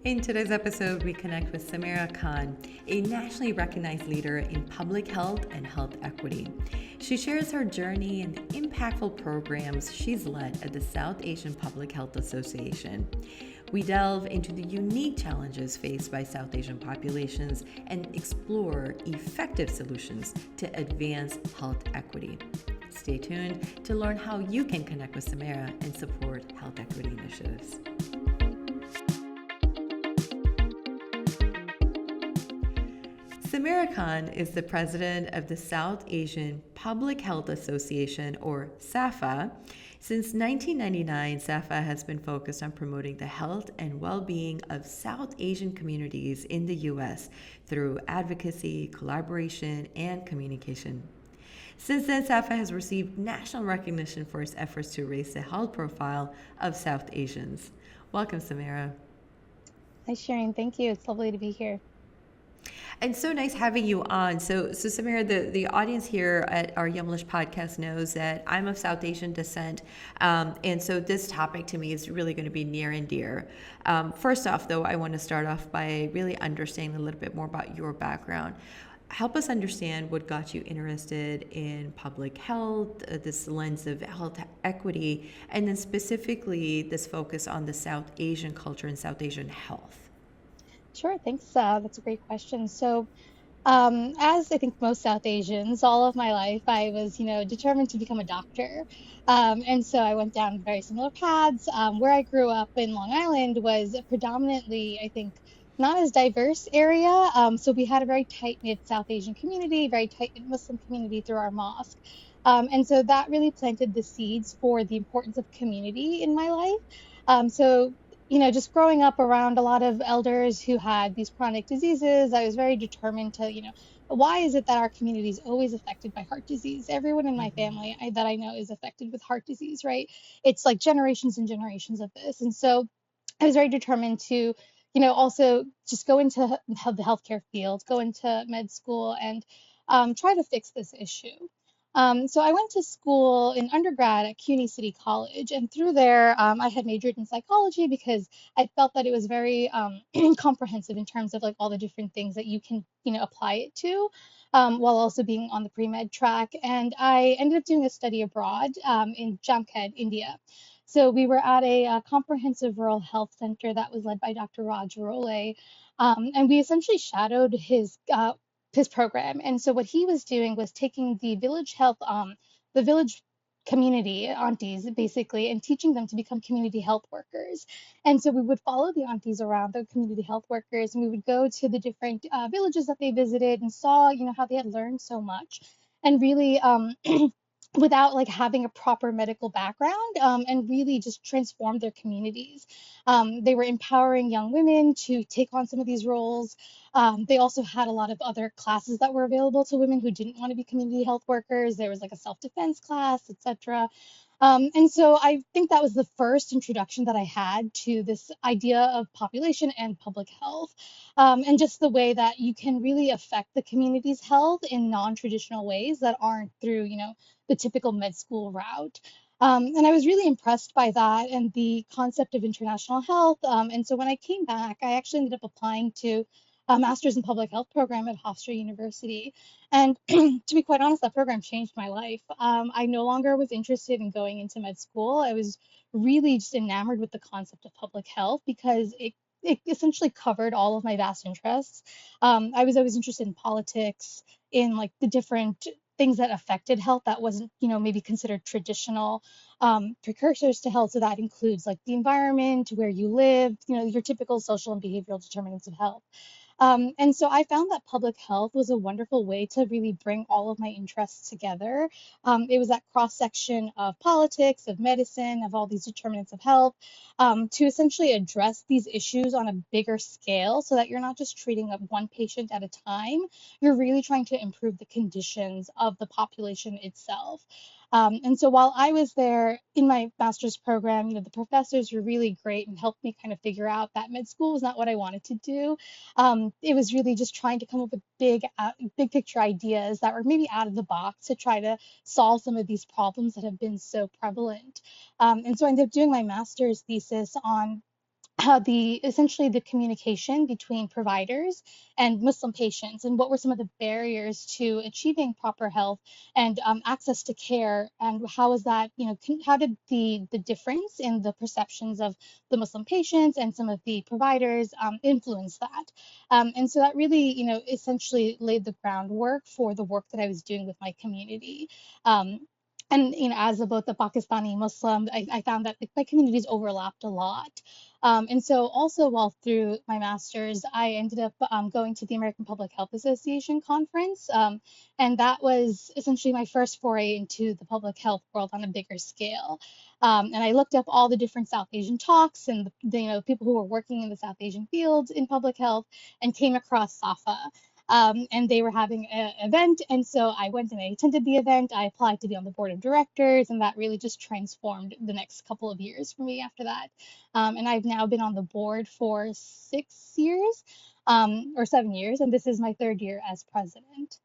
In today's episode, we connect with Samira Khan, a nationally recognized leader in public health and health equity. She shares her journey and the impactful programs she's led at the South Asian Public Health Association. We delve into the unique challenges faced by South Asian populations and explore effective solutions to advance health equity. Stay tuned to learn how you can connect with Samira and support health equity initiatives. Samira Khan is the president of the South Asian Public Health Association, or SAPHA. Since 1999, SAPHA has been focused on promoting the health and well-being of South Asian communities in the U.S. through advocacy, collaboration, and communication. Since then, SAPHA has received national recognition for its efforts to raise the health profile of South Asians. Welcome, Samira. Hi, Shireen. Thank you. It's lovely to be here. And so nice having you on. So Samira, the audience here at our Yumlish podcast knows that I'm of South Asian descent. And so this topic to me is really going to be near and dear. First off, though, I want to start off by really understanding a little bit more about your background. Help us understand what got you interested in public health, this lens of health equity, and then specifically this focus on the South Asian culture and South Asian health. Sure. Thanks. That's a great question. So, as I think most South Asians, all of my life, I was, determined to become a doctor. And so I went down very similar paths. Where I grew up in Long Island was predominantly, I think, not as diverse area. So we had a very tight-knit South Asian community, very tight-knit Muslim community through our mosque. And so that really planted the seeds for the importance of community in my life. Just growing up around a lot of elders who had these chronic diseases, I was very determined to, why is it that our community is always affected by heart disease? Everyone in my family that I know is affected with heart disease, right? It's like generations and generations of this. And so I was very determined to, also just go into the healthcare field, go into med school and try to fix this issue. So I went to school in undergrad at CUNY City College, and through there, I had majored in psychology because I felt that it was very comprehensive in terms of like all the different things that you can, apply it to, while also being on the pre-med track. And I ended up doing a study abroad in Jamkhed, India. So we were at a comprehensive rural health center that was led by Dr. Raj Role, and we essentially shadowed his program. And so what he was doing was taking the village health, the village community aunties basically, and teaching them to become community health workers. And so we would follow the aunties around, the community health workers, and we would go to the different villages that they visited and saw, how they had learned so much and really without like having a proper medical background, and really just transform their communities. They were empowering young women to take on some of these roles. They also had a lot of other classes that were available to women who didn't want to be community health workers. There was like a self-defense class, etc. And so I think that was the first introduction that I had to this idea of population and public health, and just the way that you can really affect the community's health in non-traditional ways that aren't through, the typical med school route. And I was really impressed by that and the concept of international health. And so when I came back, I actually ended up applying to a master's in public health program at Hofstra University. And to be quite honest, that program changed my life. I no longer was interested in going into med school. I was really just enamored with the concept of public health because it essentially covered all of my vast interests. I was always interested in politics, in like the different things that affected health that wasn't, maybe considered traditional precursors to health. So that includes like the environment, where you live, your typical social and behavioral determinants of health. And so I found that public health was a wonderful way to really bring all of my interests together. It was that cross section of politics, of medicine, of all these determinants of health, to essentially address these issues on a bigger scale so that you're not just treating one patient at a time. You're really trying to improve the conditions of the population itself. And so while I was there in my master's program, the professors were really great and helped me kind of figure out that med school was not what I wanted to do. It was really just trying to come up with big picture ideas that were maybe out of the box to try to solve some of these problems that have been so prevalent. And so I ended up doing my master's thesis on the essentially the communication between providers and Muslim patients, and what were some of the barriers to achieving proper health and access to care, and how is that, how did the difference in the perceptions of the Muslim patients and some of the providers influence that? And so that really, essentially laid the groundwork for the work that I was doing with my community. Um, and as a both a Pakistani Muslim, I found that like, my communities overlapped a lot. And so also while through my master's, I ended up going to the American Public Health Association conference. And that was essentially my first foray into the public health world on a bigger scale. And I looked up all the different South Asian talks and people who were working in the South Asian field in public health, and came across SAPHA. And they were having an event. And so I went and I attended the event. I applied to be on the board of directors, and that really just transformed the next couple of years for me after that. And I've now been on the board for 6 years, or 7 years, and this is my third year as president.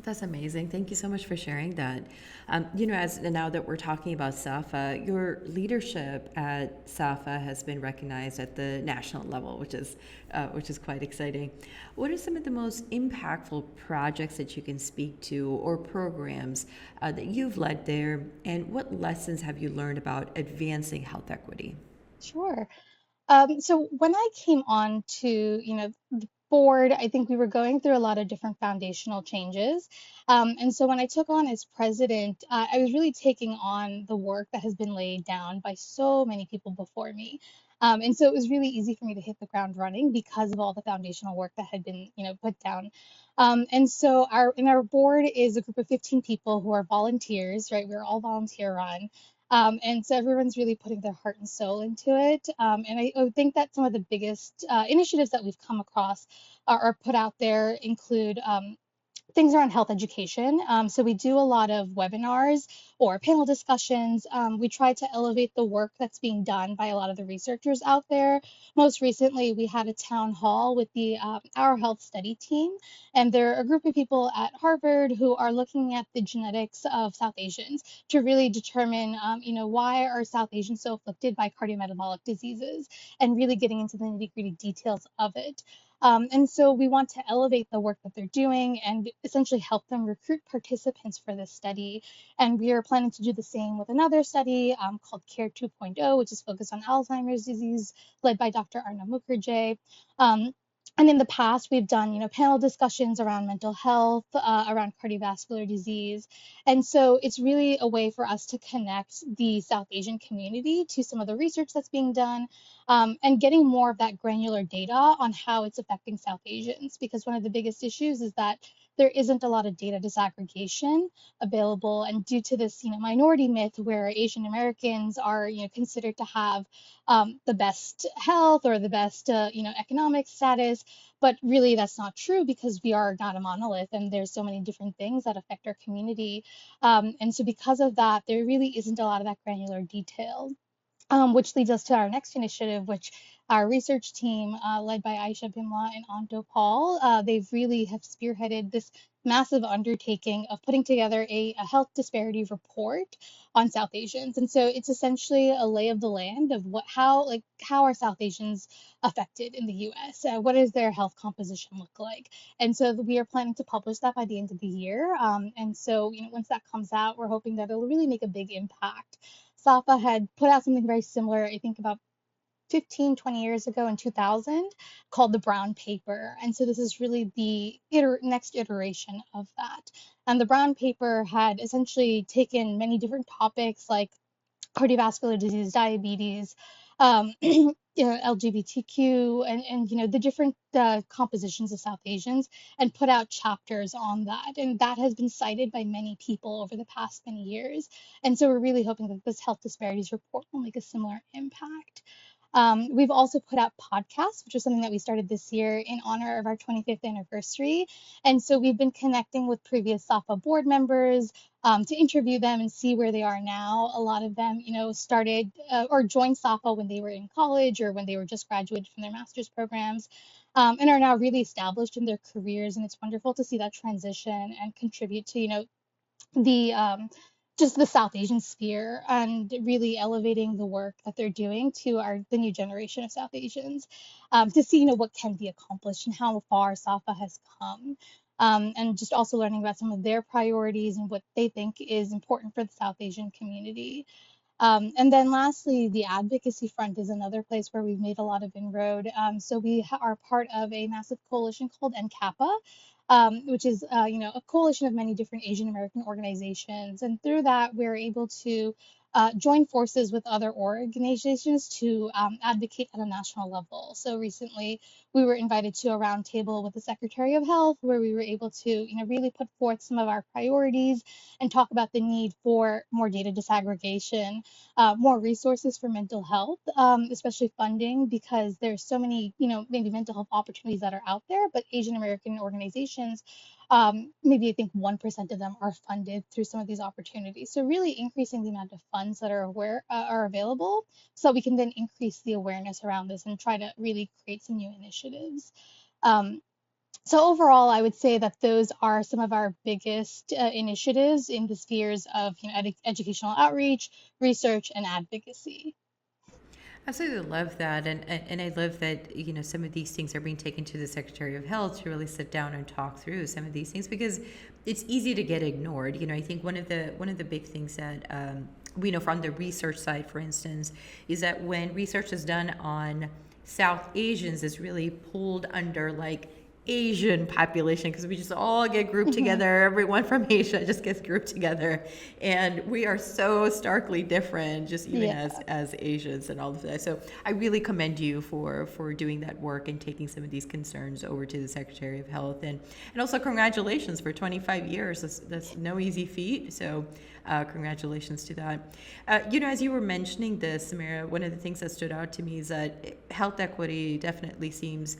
That's amazing. Thank you so much for sharing that. As now that we're talking about SAPHA, your leadership at SAPHA has been recognized at the national level, which is quite exciting. What are some of the most impactful projects that you can speak to, or programs that you've led there, and what lessons have you learned about advancing health equity? Sure. So when I came on to, the board, I think we were going through a lot of different foundational changes. And so when I took on as president, I was really taking on the work that has been laid down by so many people before me. And so it was really easy for me to hit the ground running because of all the foundational work that had been, put down. And so our board is a group of 15 people who are volunteers, right? We're all volunteer run. And so everyone's really putting their heart and soul into it. And I would think that some of the biggest initiatives that we've come across are put out there include things around health education. So we do a lot of webinars or panel discussions. We try to elevate the work that's being done by a lot of the researchers out there. Most recently, we had a town hall with the Our Health Study team, and they're a group of people at Harvard who are looking at the genetics of South Asians to really determine, why are South Asians so afflicted by cardiometabolic diseases, and really getting into the nitty-gritty details of it. And so we want to elevate the work that they're doing and essentially help them recruit participants for this study. And we are planning to do the same with another study called CARE 2.0, which is focused on Alzheimer's disease, led by Dr. Arna Mukherjee. Um, and in the past, we've done, panel discussions around mental health, around cardiovascular disease. And so it's really a way for us to connect the South Asian community to some of the research that's being done, and getting more of that granular data on how it's affecting South Asians. Because one of the biggest issues is that there isn't a lot of data disaggregation available, and due to this, minority myth where Asian Americans are, considered to have the best health or the best, economic status, but really that's not true because we are not a monolith, and there's so many different things that affect our community. And so because of that, there really isn't a lot of that granular detail, which leads us to our next initiative, which our research team, led by Aisha Bimla and Anto Paul, they've really have spearheaded this massive undertaking of putting together a health disparity report on South Asians. And so it's essentially a lay of the land of how are South Asians affected in the US? What does their health composition look like? And so we are planning to publish that by the end of the year. And so, once that comes out, we're hoping that it'll really make a big impact. SAPHA had put out something very similar, I think about 15, 20 years ago in 2000, called the Brown Paper. And so this is really the next iteration of that. And the Brown Paper had essentially taken many different topics like cardiovascular disease, diabetes, LGBTQ, and the different compositions of South Asians, and put out chapters on that. And that has been cited by many people over the past many years. And so we're really hoping that this health disparities report will make a similar impact. We've also put out podcasts, which is something that we started this year in honor of our 25th anniversary. And so we've been connecting with previous SAPHA board members, to interview them and see where they are now. A lot of them, started or joined SAPHA when they were in college or when they were just graduated from their master's programs, and are now really established in their careers. And it's wonderful to see that transition and contribute to, the just the South Asian sphere and really elevating the work that they're doing to the new generation of South Asians, to see what can be accomplished and how far SAPHA has come. And just also learning about some of their priorities and what they think is important for the South Asian community. And then lastly, the advocacy front is another place where we've made a lot of inroad. So we are part of a massive coalition called NCAPA, which is a coalition of many different Asian American organizations. And through that, we're able to join forces with other organizations to advocate at a national level. So recently, we were invited to a roundtable with the Secretary of Health, where we were able to really put forth some of our priorities and talk about the need for more data disaggregation, more resources for mental health, especially funding, because there's so many, maybe mental health opportunities that are out there, but Asian American organizations, maybe I think 1% of them are funded through some of these opportunities. So really increasing the amount of funds that are available, so we can then increase the awareness around this and try to really create some new initiatives. Um, so overall, I would say that those are some of our biggest initiatives in the spheres of educational outreach, research, and advocacy. Absolutely love that, and I love that some of these things are being taken to the Secretary of Health to really sit down and talk through some of these things because it's easy to get ignored. I think one of the big things that we know from the research side, for instance, is that when research is done on South Asians, is really pulled under like Asian population because we just all get grouped Mhm. together. Everyone from Asia just gets grouped together, and we are so starkly different, just even Yeah. as Asians and all of that. So I really commend you for doing that work and taking some of these concerns over to the Secretary of Health, and also congratulations for 25 years. That's no easy feat. So. Congratulations to that. As you were mentioning this, Samira, one of the things that stood out to me is that health equity definitely seems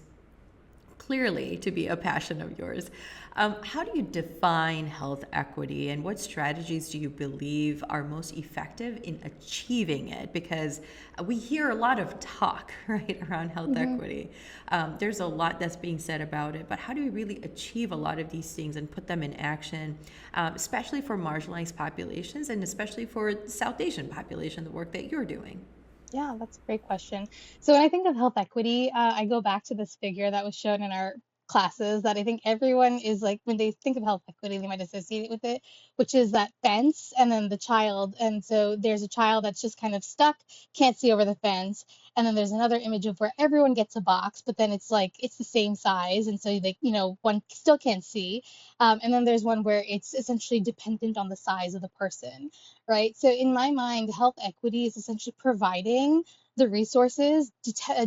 clearly to be a passion of yours. How do you define health equity and what strategies do you believe are most effective in achieving it? Because we hear a lot of talk, right, around health Mhm. equity. There's a lot that's being said about it, but how do we really achieve a lot of these things and put them in action, especially for marginalized populations and especially for South Asian population, the work that you're doing? Yeah, that's a great question. So when I think of health equity, I go back to this figure that was shown in our classes that I think everyone is like, when they think of health equity, they might associate it with it, which is that fence and then the child. And so there's a child that's just kind of stuck, can't see over the fence. And then there's another image of where everyone gets a box, but then it's like it's the same size. And so they, one still can't see. And then there's one where it's essentially dependent on the size of the person, right? So in my mind, health equity is essentially providing the resources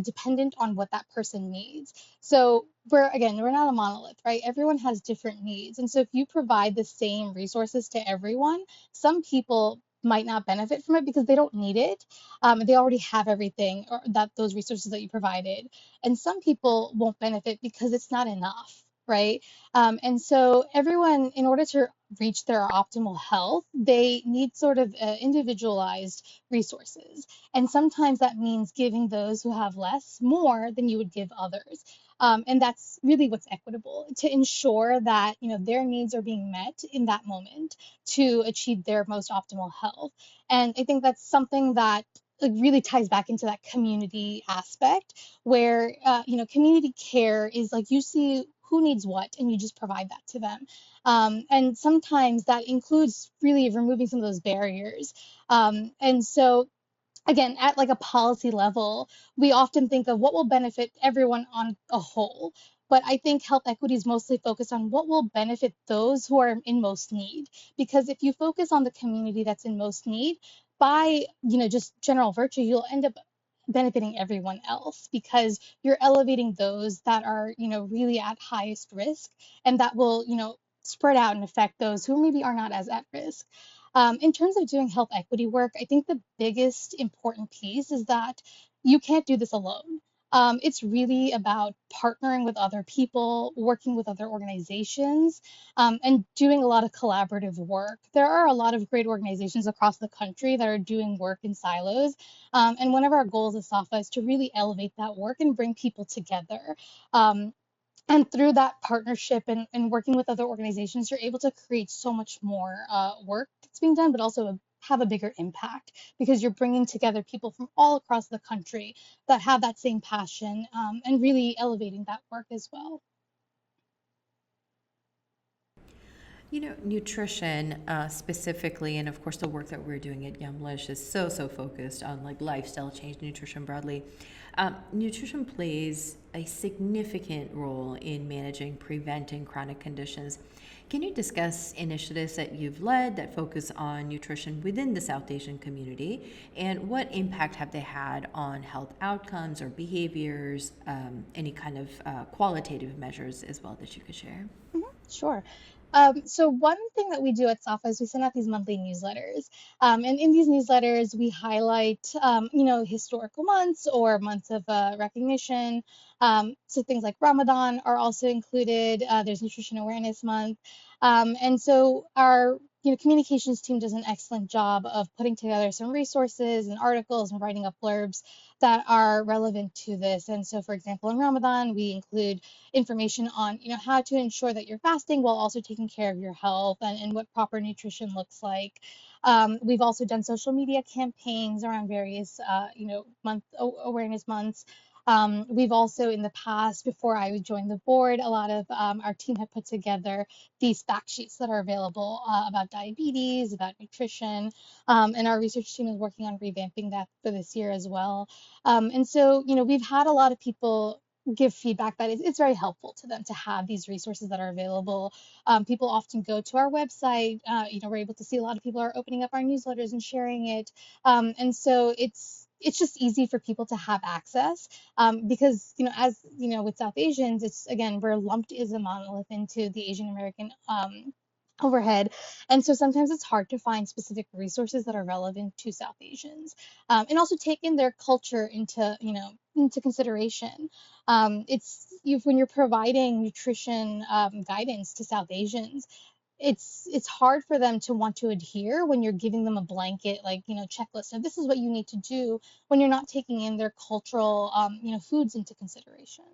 dependent on what that person needs. So we're not a monolith, right? Everyone has different needs. And so if you provide the same resources to everyone, some people might not benefit from it because they don't need it. They already have everything or that those resources that you provided. And some people won't benefit because it's not enough, right? And so everyone, in order to reach their optimal health, they need sort of individualized resources. And sometimes that means giving those who have less more than you would give others. And that's really what's equitable to ensure that their needs are being met in that moment to achieve their most optimal health. And I think that's something that like really ties back into that community aspect where community care is like you see who needs what and you just provide that to them. And sometimes that includes really removing some of those barriers. And so again, at like a policy level, we often think of what will benefit everyone on a whole. But I think health equity is mostly focused on what will benefit those who are in most need. Because if you focus on the community that's in most need, by just general virtue, you'll end up benefiting everyone else because you're elevating those that are really at highest risk, and that will spread out and affect those who maybe are not as at risk. In terms of doing health equity work, I think the biggest important piece is that you can't do this alone. It's really about partnering with other people, working with other organizations, and doing a lot of collaborative work. There are a lot of great organizations across the country that are doing work in silos. And one of our goals as SAPHA is to really elevate that work and bring people together. Um, And through that partnership and working with other organizations, you're able to create so much more work that's being done, but also have a bigger impact because you're bringing together people from all across the country that have that same passion, and really elevating that work as well. Nutrition specifically, and of course, the work that we're doing at Yumlish is so focused on like lifestyle change, nutrition broadly. Nutrition plays a significant role in managing, preventing chronic conditions. Can you discuss initiatives that you've led that focus on nutrition within the South Asian community, and what impact have they had on health outcomes or behaviors? Any kind of qualitative measures as well that you could share? Sure. So one thing that we do at SAPHA is we send out these monthly newsletters. And in these newsletters, we highlight, historical months or months of recognition. So things like Ramadan are also included. There's Nutrition Awareness Month. And so our communications team does an excellent job of putting together some resources and articles and writing up blurbs that are relevant to this. And so, for example, in Ramadan, we include information on how to ensure that you're fasting while also taking care of your health, and what proper nutrition looks like. We've also done social media campaigns around various awareness months. We've also in the past, before I would join the board, a lot of our team had put together these fact sheets that are available about diabetes, about nutrition, and our research team is working on revamping that for this year as well. And so, we've had a lot of people give feedback that it's very helpful to them to have these resources that are available. People often go to our website. We're able to see a lot of people are opening up our newsletters and sharing it. And so it's just easy for people to have access, because as with South Asians, it's again we're lumped as a monolith into the Asian American overhead. And so sometimes it's hard to find specific resources that are relevant to South Asians, and also take in their culture into consideration. When you're providing nutrition guidance to South Asians, it's hard for them to want to adhere when you're giving them a blanket like checklist of this is what you need to do when you're not taking in their cultural foods into consideration.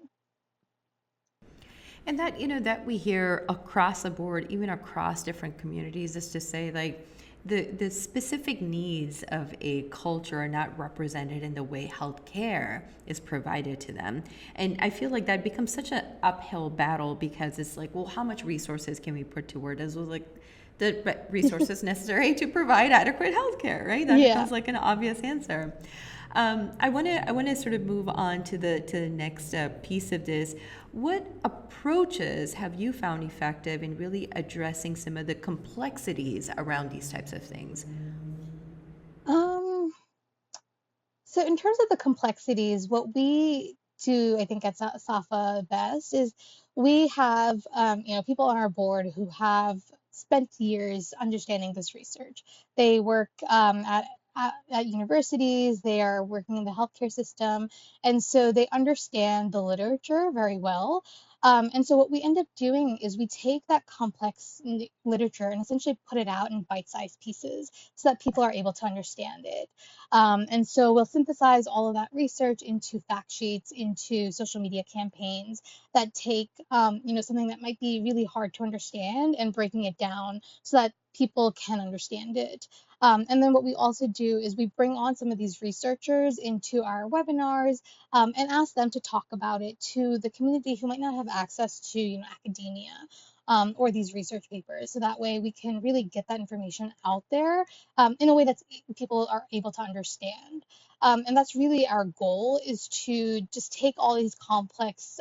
And that we hear across the board, even across different communities, is to say like the specific needs of a culture are not represented in the way healthcare is provided to them. And I feel like that becomes such an uphill battle because it's like, well, how much resources can we put toward as well, like the resources necessary to provide adequate healthcare, right? That Yeah. becomes like an obvious answer. I want to sort of move on to the next piece of this. What approaches have you found effective in really addressing some of the complexities around these types of things? Um, So in terms of the complexities, what we do, I think at SAFA best is we have people on our board who have spent years understanding this research. They work at universities, they are working in the healthcare system, and so they understand the literature very well. And so what we end up doing is we take that complex literature and essentially put it out in bite-sized pieces so that people are able to understand it. And so we'll synthesize all of that research into fact sheets, into social media campaigns that take, something that might be really hard to understand and breaking it down so that people can understand it. And then what we also do is we bring on some of these researchers into our webinars, and ask them to talk about it to the community who might not have access to, academia. Or these research papers. So that way we can really get that information out there, in a way that people are able to understand. And that's really our goal, is to just take all these complex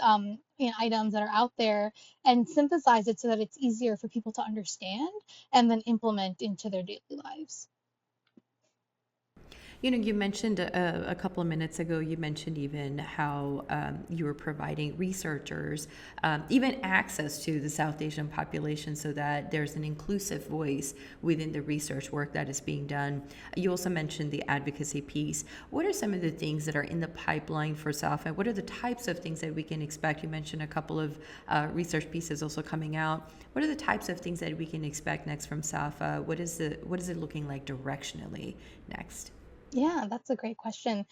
items that are out there and synthesize it so that it's easier for people to understand and then implement into their daily lives. You mentioned a couple of minutes ago, you mentioned even how you were providing researchers even access to the South Asian population so that there's an inclusive voice within the research work that is being done. You also mentioned the advocacy piece. What are some of the things that are in the pipeline for SAPHA? What are the types of things that we can expect? You mentioned a couple of research pieces also coming out. What are the types of things that we can expect next from SAPHA? What is it looking like directionally next? Yeah, that's a great question.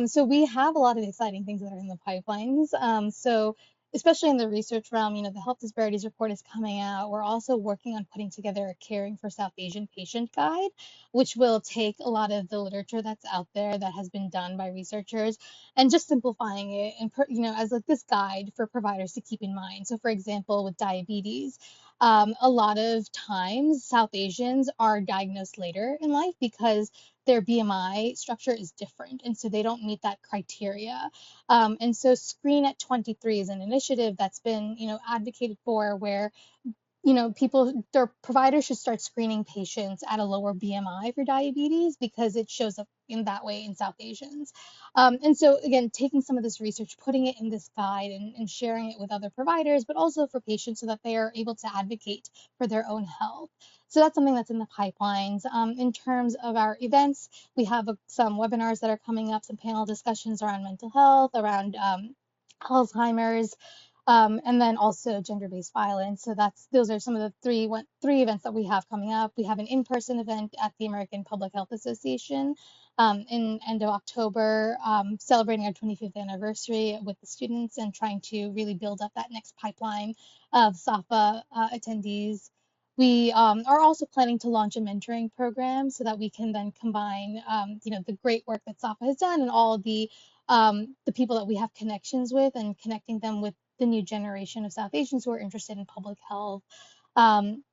So we have a lot of exciting things that are in the pipelines. So especially in the research realm, the health disparities report is coming out. We're also working on putting together a caring for South Asian patient guide, which will take a lot of the literature that's out there that has been done by researchers and just simplifying it and as like this guide for providers to keep in mind. So for example, with diabetes, a lot of times South Asians are diagnosed later in life because their BMI structure is different, and so they don't meet that criteria. And so Screen at 23 is an initiative that's been, advocated for, where their providers should start screening patients at a lower BMI for diabetes because it shows up in that way in South Asians. And so, again, taking some of this research, putting it in this guide and sharing it with other providers, but also for patients so that they are able to advocate for their own health. So that's something that's in the pipelines. In terms of our events, we have some webinars that are coming up, some panel discussions around mental health, around Alzheimer's, and then also gender-based violence. So those are some of the three events that we have coming up. We have an in-person event at the American Public Health Association in end of October, celebrating our 25th anniversary with the students and trying to really build up that next pipeline of SAPHA attendees. We are also planning to launch a mentoring program so that we can then combine, the great work that SAPHA has done and all the people that we have connections with, and connecting them with the new generation of South Asians who are interested in public health. Um,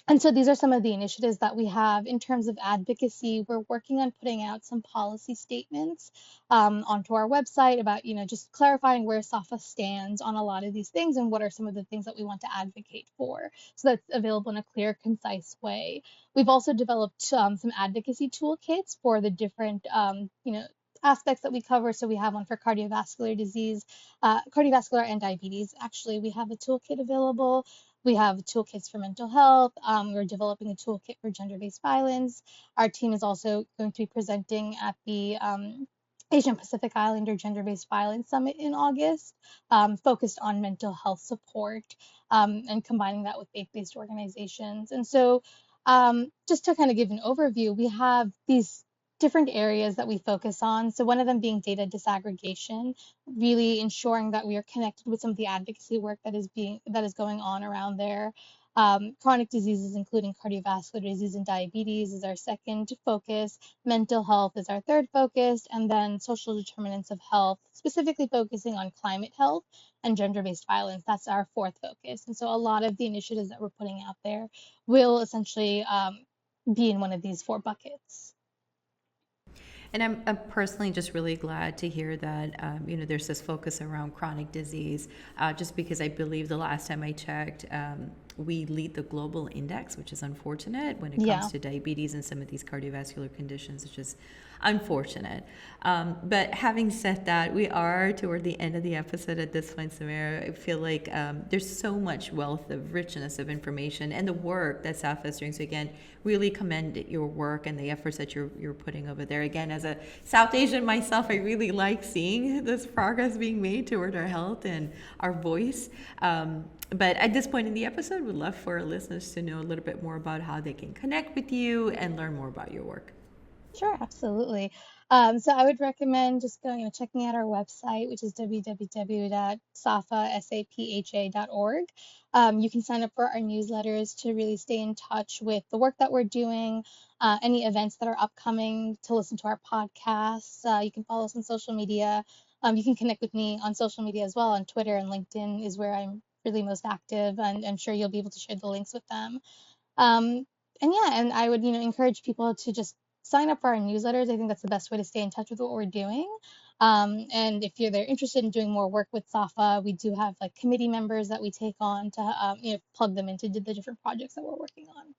and so these are some of the initiatives that we have. In terms of advocacy, we're working on putting out some policy statements onto our website about, just clarifying where SAPHA stands on a lot of these things and what are some of the things that we want to advocate for. So that's available in a clear, concise way. We've also developed some advocacy toolkits for the different, aspects that we cover. So we have one for cardiovascular disease, cardiovascular and diabetes. Actually, we have a toolkit available. We have toolkits for mental health. We're developing a toolkit for gender-based violence. Our team is also going to be presenting at the Asian Pacific Islander Gender-Based Violence Summit in August, focused on mental health support and combining that with faith-based organizations. And so just to kind of give an overview, we have these different areas that we focus on. So one of them being data disaggregation, really ensuring that we are connected with some of the advocacy work that is going on around there. Chronic diseases, including cardiovascular disease and diabetes, is our second focus. Mental health is our third focus, and then social determinants of health, specifically focusing on climate health and gender-based violence. That's our fourth focus. And so a lot of the initiatives that we're putting out there will essentially be in one of these four buckets. And I'm personally just really glad to hear that, there's this focus around chronic disease, just because I believe the last time I checked, we lead the global index, which is unfortunate when it comes to diabetes and some of these cardiovascular conditions, which is unfortunate. But having said that, we are toward the end of the episode at this point, Samira. I feel like there's so much wealth of richness of information and the work that SAPHA is doing. So again, really commend your work and the efforts that you're putting over there. Again, as a South Asian myself, I really like seeing this progress being made toward our health and our voice. But at this point in the episode, we'd love for our listeners to know a little bit more about how they can connect with you and learn more about your work. Sure, absolutely. So I would recommend just going and checking out our website, which is www.sapha.org. You can sign up for our newsletters to really stay in touch with the work that we're doing, any events that are upcoming, to listen to our podcasts. You can follow us on social media. You can connect with me on social media as well. On Twitter and LinkedIn is where I'm really most active, and I'm sure you'll be able to share the links with them. And I would, encourage people to just sign up for our newsletters. I think that's the best way to stay in touch with what we're doing. And if they're interested in doing more work with SAPHA, we do have like committee members that we take on to plug them into the different projects that we're working on.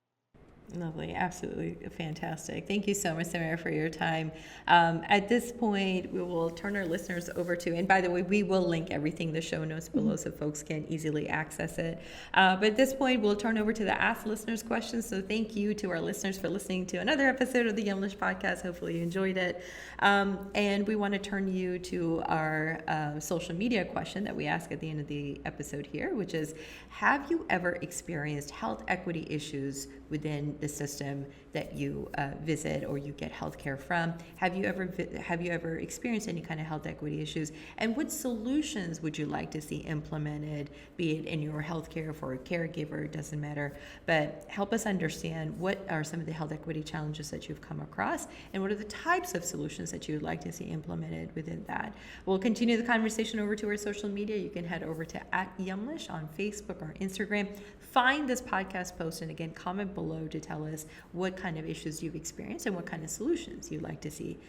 Lovely, absolutely fantastic. Thank you so much, Samira, for your time. At this point, we will turn our listeners over to, and by the way, we will link everything in the show notes below so folks can easily access it. But at this point, we'll turn over to the Ask Listeners questions. So thank you to our listeners for listening to another episode of the Yumlish podcast. Hopefully you enjoyed it. And we want to turn you to our social media question that we ask at the end of the episode here, which is, have you ever experienced health equity issues within the system that you visit or you get healthcare from. Have you ever experienced any kind of health equity issues? And what solutions would you like to see implemented, be it in your healthcare for a caregiver, it doesn't matter, but help us understand what are some of the health equity challenges that you've come across and what are the types of solutions that you would like to see implemented within that. We'll continue the conversation over to our social media. You can head over to @Yumlish on Facebook or Instagram. Find this podcast post and again, comment below to tell us what kind of issues you've experienced and what kind of solutions you'd like to see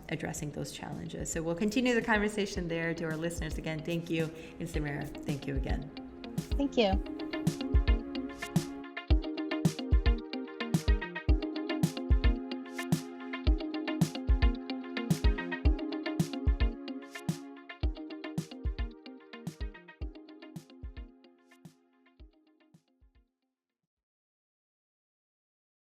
addressing those challenges. So we'll continue the conversation there. To our listeners, again, thank you. And Samira, thank you again. Thank you.